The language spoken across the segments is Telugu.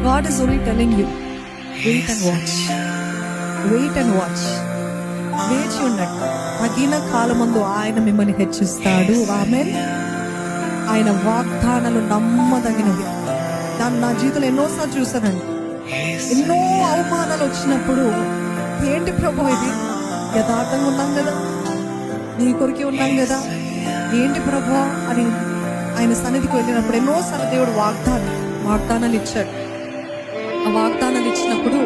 God is only telling you, wait and watch. Wait and watch. వేచి ఉండండి. తగిన కాలమందు ఆయన మిమ్మల్ని హెచ్చిస్తాడు. ఆమేన్. ఆయన వాగ్దానాలు నమ్మదగినవి. దాన్ని నా జీవితంలో ఎన్నోసార్లు చూసానండి. ఎన్నో అవమానాలు వచ్చినప్పుడు, ఏంటి ప్రభు ఇది, యథార్థంగా ఉన్నాం కదా, నీ కొరికే ఉన్నాం కదా, ఏంటి ప్రభు అని ఆయన సన్నిధికి వెళ్ళినప్పుడు ఎన్నోసార్లు దేవుడు వాగ్దానాలు ఇచ్చాడు. ఆ వాగ్దానాలు ఇచ్చినప్పుడు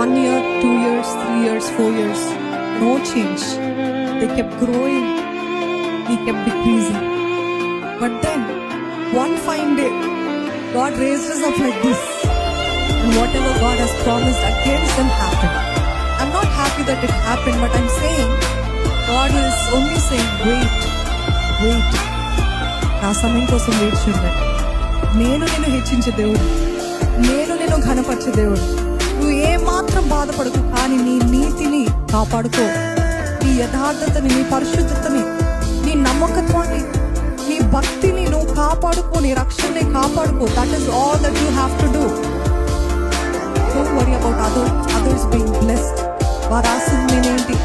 1 year, 2 years, 3 years, 4 years, no change. They kept growing, he kept decreasing. But then one fine day God raised us up like this, and whatever God has promised against them happened. I'm not happy that it happened, but I'm saying God is only saying wait. నా సమయం కోసం వేచి ఉండండి. నేను నిన్ను హెచ్చించే దేవుడు, నేను నిన్ను ఘనపరిచే దేవుడు. నువ్వు ఏమాత్రం బాధపడకు, కానీ నీ నీతిని కాపాడుకో, నీ యథార్థతని, నీ పరిశుద్ధతని, నీ నమ్మకత్వాన్ని, నీ భక్తిని నువ్వు కాపాడుకో, నీ రక్షణని కాపాడుకో. That is all that you have to do. Don't worry about others being blessed. వారు ఆశించేది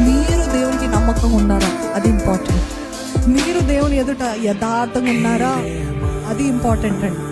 మీరు దేవునికి నమ్మకం ఉన్నారా, అది ఇంపార్టెంట్. మీరు దేవుని ఎదుట యథార్థంగా ఉన్నారా, అది ఇంపార్టెంట్ అండి.